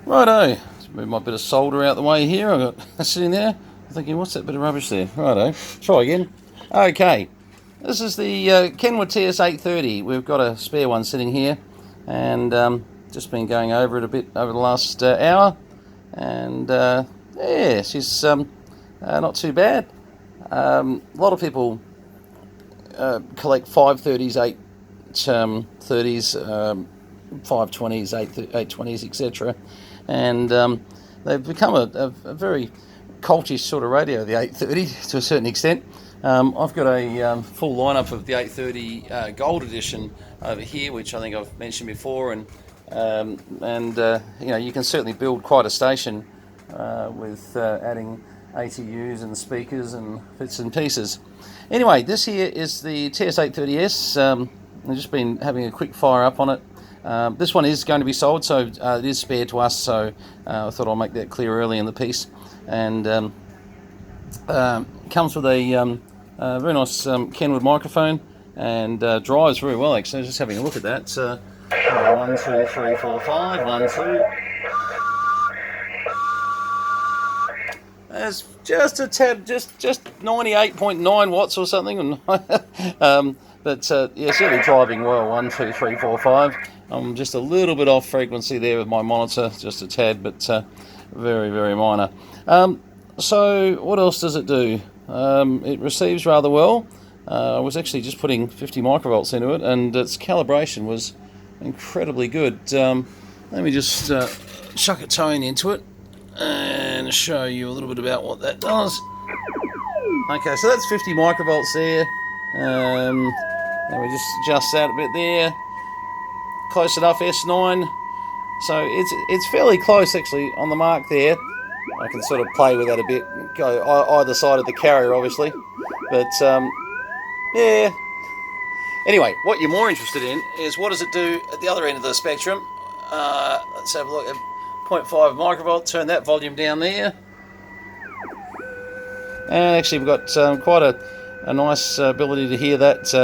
Righto, let's move my bit of solder out the way here. I've got sitting there, I'm thinking, what's that bit of rubbish there? Righto, try again. Okay, this is the Kenwood TS830. We've got a spare one sitting here, and just been going over it a bit over the last hour, and yeah, she's not too bad. A lot of people collect 530s, 830s, 520s, 820s, etc. And they've become a very cultish sort of radio, the 830, to a certain extent. I've got a full lineup of the 830 Gold Edition over here, which I think I've mentioned before, and you know, you can certainly build quite a station with adding ATUs and speakers and bits and pieces. Anyway, this here is the TS830S. I've just been having a quick fire up on it. This one is going to be sold, so it is spare to us, so I thought I'll make that clear early in the piece. And comes with a very nice Kenwood microphone, and drives very well actually. Just having a look at that. 1, 2, 3, 4, 5, 1, 2. It's just a tad, just 98.9 watts or something. But yeah, certainly driving well. 1, 2, 3, 4, 5. I'm just a little bit off frequency there with my monitor, just a tad, but very, very minor. So what else does it do? It receives rather well. I was actually just putting 50 microvolts into it, and its calibration was incredibly good. Let me just chuck a tone into it and show you a little bit about what that does. Okay, so that's 50 microvolts there. And we just adjust that a bit there. Close enough, S9. So it's fairly close actually on the mark there. I can sort of play with that a bit, go either side of the carrier obviously. But yeah. Anyway, what you're more interested in is what does it do at the other end of the spectrum. Let's have a look at 0.5 microvolt, turn that volume down there. And actually we've got quite a nice ability to hear that.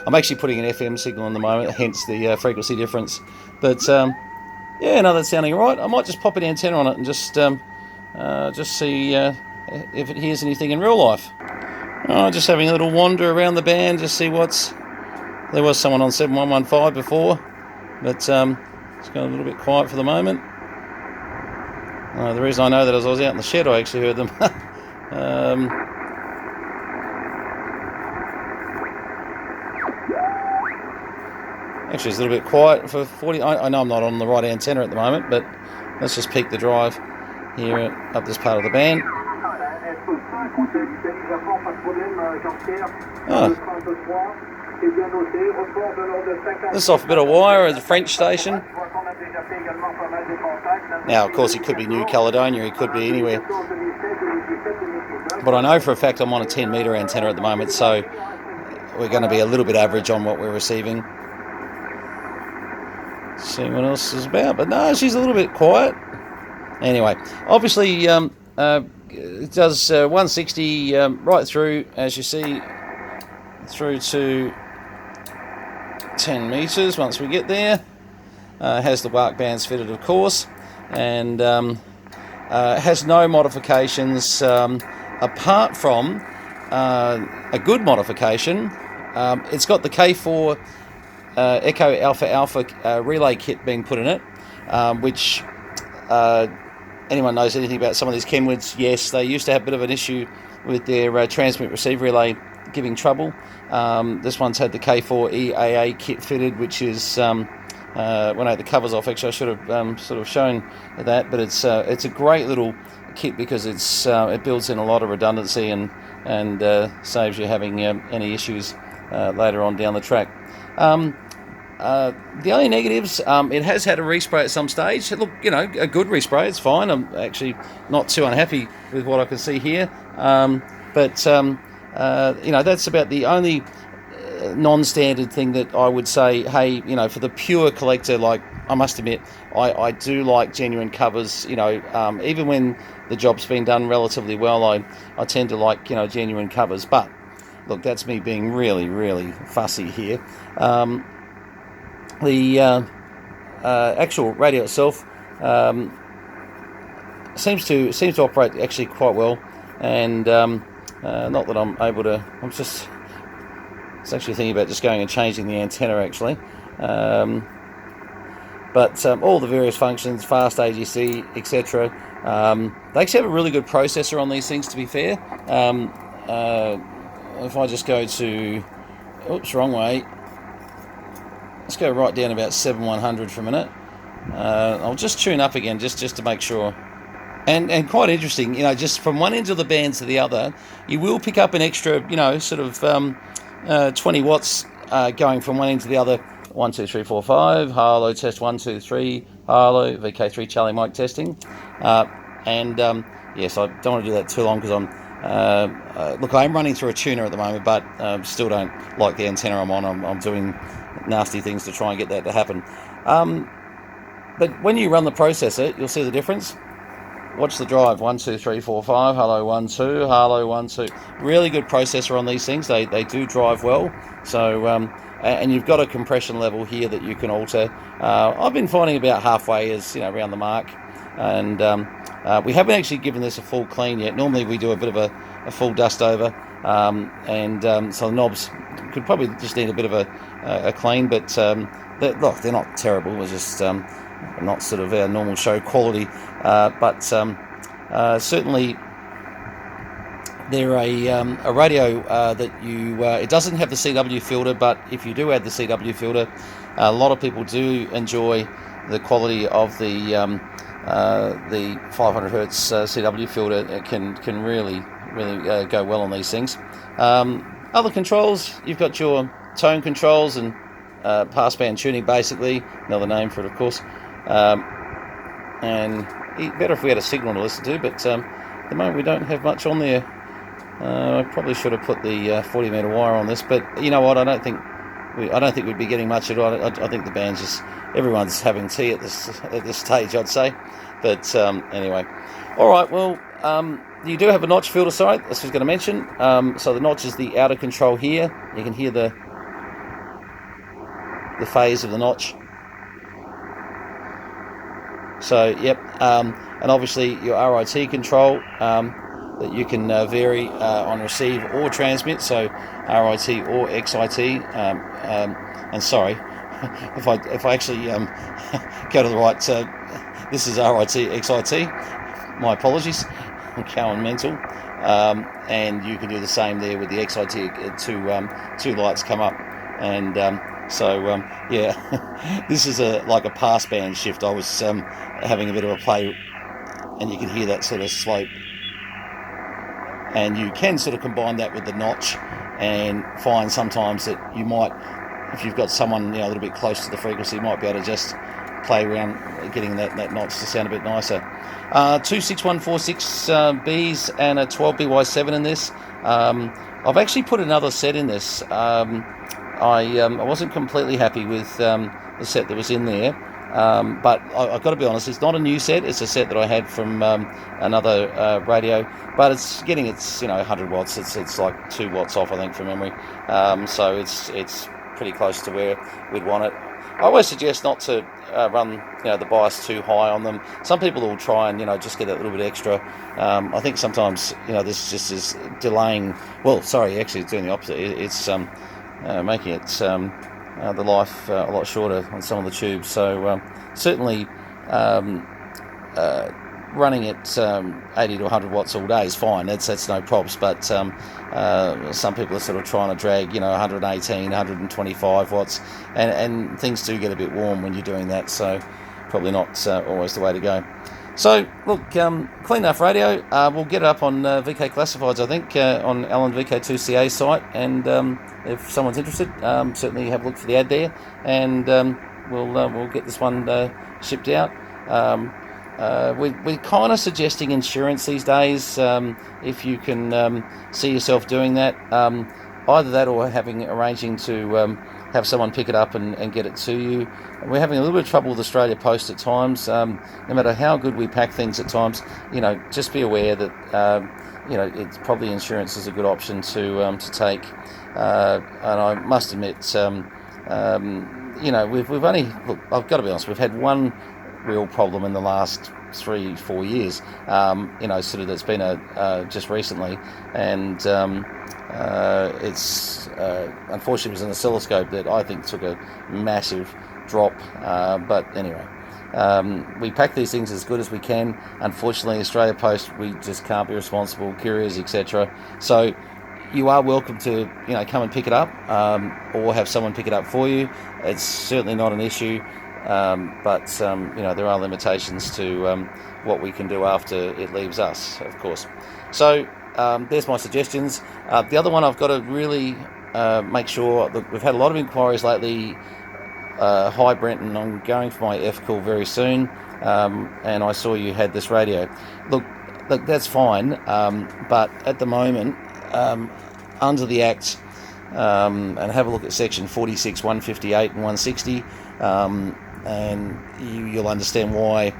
I'm actually putting an FM signal in the moment, hence the frequency difference. But yeah, no, that's sounding right. I might just pop an antenna on it and just see if it hears anything in real life. Just having a little wander around the band, just see what's... There was someone on 7115 before, but it's gone a little bit quiet for the moment. The reason I know that is I was out in the shed, I actually heard them. Actually, it's a little bit quiet for 40. I know I'm not on the right antenna at the moment, but let's just peek the drive here up this part of the band. This is off a bit of wire as a French station. Now, of course, it could be New Caledonia, it could be anywhere. But I know for a fact I'm on a 10 metre antenna at the moment, so we're going to be a little bit average on what we're receiving. See what else is about, but no, she's a little bit quiet. Anyway, obviously it does 160 right through, as you see, through to 10 metres once we get there. Has the bark bands fitted, of course, and has no modifications apart from a good modification. It's got the K4 Echo Alpha Alpha relay kit being put in it, which anyone knows anything about some of these Kenwoods, yes, they used to have a bit of an issue with their transmit receive relay giving trouble. This one's had the K4 EAA kit fitted, which is when I had the covers off, actually I should have sort of shown that, but it's a great little kit because it builds in a lot of redundancy and saves you having any issues later on down the track. The only negatives, it has had a respray at some stage. Look, you know, a good respray, it's fine. I'm actually not too unhappy with what I can see here. But you know, that's about the only non-standard thing that I would say, hey, you know, for the pure collector, like, I must admit, I do like genuine covers, you know, even when the job's been done relatively well, I tend to like, you know, genuine covers. But look, that's me being really, really fussy here. The actual radio itself seems to operate actually quite well, and not that I'm able to. I'm just actually thinking about just going and changing the antenna actually. But all the various functions, fast AGC, etc. They actually have a really good processor on these things, to be fair. If I just go to, oops, wrong way. Let's go right down about 7100 for a minute. I'll just tune up again just to make sure. And quite interesting, just from one end of the band to the other, you will pick up an extra, sort of 20 watts going from one end to the other. 1, 2, 3, 4, 5. Harlow test 1, 2, 3. Harlow VK3 Charlie Mike testing. Yes, I don't want to do that too long because I'm. Look, I'm running through a tuner at the moment, but still don't like the antenna I'm on. I'm doing nasty things to try and get that to happen. But when you run the processor, you'll see the difference. Watch the drive. 1, 2, 3, 4, 5. Harlow 1, 2. Harlow 1, 2. Really good processor on these things. They do drive well. So and you've got a compression level here that you can alter. I've been finding about halfway is around the mark, and we haven't actually given this a full clean yet. Normally we do a bit of a full dust over, so the knobs could probably just need a bit of a clean, but look, they're not terrible. It's just not sort of our normal show quality, but certainly they're a radio that you it doesn't have the CW filter, but if you do add the CW filter, a lot of people do enjoy the quality of the 500 hertz CW filter. It can really go well on these things. Other controls, you've got your tone controls and passband tuning, basically, another name for it, of course. And better if we had a signal to listen to, but at the moment we don't have much on there. I probably should have put the 40 meter wire on this, but you know what? I don't think we'd be getting much at all. I think the band's just everyone's having tea at this stage, I'd say. But anyway, all right. Well, you do have a notch filter. Sorry, this was going to mention. So the notch is the outer control here. You can hear the phase of the notch. So yep, and obviously your RIT control. That you can vary on receive or transmit, so RIT or XIT. And sorry, if I actually go to the right, this is RIT XIT. My apologies, I'm going mental. And you can do the same there with the XIT. Two lights come up, and yeah, this is like a passband shift. I was having a bit of a play, and you can hear that sort of slope. And you can sort of combine that with the notch and find sometimes that you might, if you've got someone a little bit close to the frequency, you might be able to just play around getting that notch to sound a bit nicer. 26146 Bs and a 12BY7 in this. I've actually put another set in this. I wasn't completely happy with the set that was in there. But I've got to be honest, it's not a new set. It's a set that I had from another radio, but it's getting its 100 watts. It's like 2 watts off, I think, from memory. So it's pretty close to where we'd want it. I always suggest not to run the bias too high on them. Some people will try and just get that little bit extra. I think sometimes this just is delaying. Well, sorry, actually it's doing the opposite. It's making it the life a lot shorter on some of the tubes. So certainly running at 80 to 100 watts all day is fine. That's no props. But some people are sort of trying to drag 118, 125 watts, and things do get a bit warm when you're doing that. So probably not always the way to go. So look, clean enough radio. We'll get it up on VK Classifieds, I think, on Alan VK2CA's site, and if someone's interested, certainly have a look for the ad there, and we'll get this one shipped out. We're kind of suggesting insurance these days, if you can see yourself doing that. Either that or arranging to have someone pick it up and get it to you. We're having a little bit of trouble with Australia Post at times. No matter how good we pack things at times, just be aware that it's probably insurance is a good option to take. And I must admit, we've only, look, I've got to be honest, we've had one real problem in the last 3-4 years, sort of that's been just recently, and it's unfortunately it was an oscilloscope that I think took a massive drop, but anyway. We pack these things as good as we can. Unfortunately, Australia Post, we just can't be responsible, couriers, etc. So you are welcome to, come and pick it up, or have someone pick it up for you. It's certainly not an issue, but there are limitations to what we can do after it leaves us, of course. So there's my suggestions. The other one I've got to really make sure that we've had a lot of inquiries lately. Hi Brenton, I'm going for my F call very soon, and I saw you had this radio. Look, that's fine, but at the moment, under the Act, and have a look at section 46, 158 and 160, and you'll understand why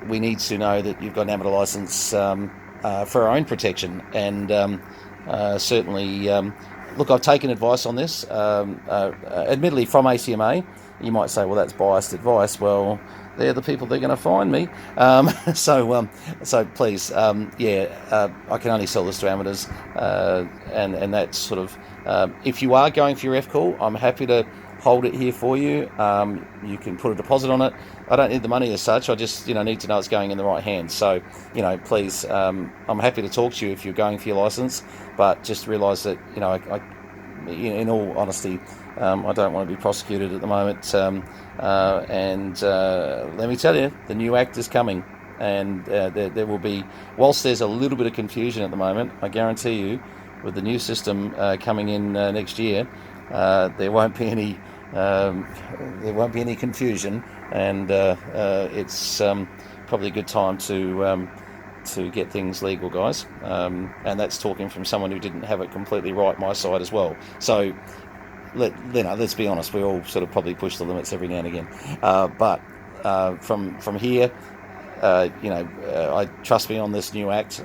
we need to know that you've got an amateur licence for our own protection, and certainly, look, I've taken advice on this, admittedly from ACMA. You might say, well, that's biased advice. Well, they're the people that are going to find me. So please, I can only sell this to amateurs, and that's sort of, if you are going for your F-call, I'm happy to hold it here for you. You can put a deposit on it. I don't need the money as such. I just, need to know it's going in the right hands. So, please, I'm happy to talk to you if you're going for your license, but just realise that, in all honesty, I don't want to be prosecuted at the moment, and let me tell you, the new Act is coming, and there will be, whilst there's a little bit of confusion at the moment, I guarantee you, with the new system coming in next year, there won't be any confusion, and it's probably a good time to get things legal, guys, and that's talking from someone who didn't have it completely right my side as well. So let's be honest, we all sort of probably push the limits every now and again, but from here, I trust me on this new Act.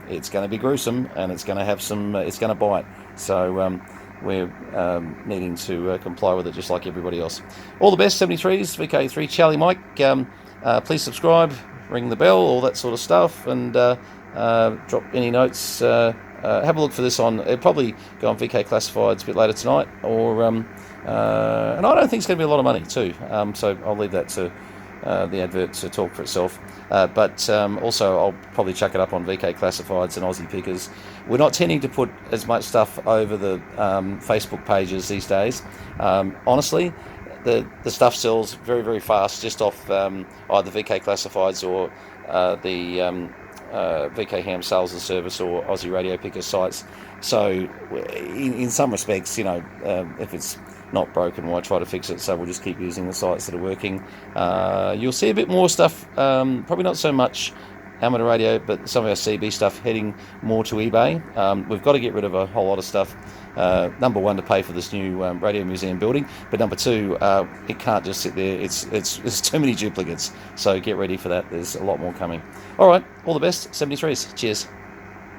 It's going to be gruesome, and it's going to have it's going to bite. So we're needing to comply with it just like everybody else. All the best, 73s, VK3 Charlie Mike. Please subscribe, ring the bell, all that sort of stuff, and drop any notes. Have a look for this on. It'll probably go on VK Classifieds a bit later tonight, or and I don't think it's going to be a lot of money too. So I'll leave that to the advert to talk for itself. But also I'll probably chuck it up on VK Classifieds and Aussie Pickers. We're not tending to put as much stuff over the Facebook pages these days. Honestly, the stuff sells very, very fast just off either VK Classifieds or the VK Ham Sales and Service or Aussie Radio Picker sites. So in some respects, if it's not broken, why try to fix it? So we'll just keep using the sites that are working. You'll see a bit more stuff, probably not so much amateur radio, but some of our CB stuff heading more to eBay. We've got to get rid of a whole lot of stuff. Number one, to pay for this new radio museum building, but number two, it can't just sit there. There's too many duplicates, so get ready for that. There's a lot more coming. All right, all the best, 73s. Cheers.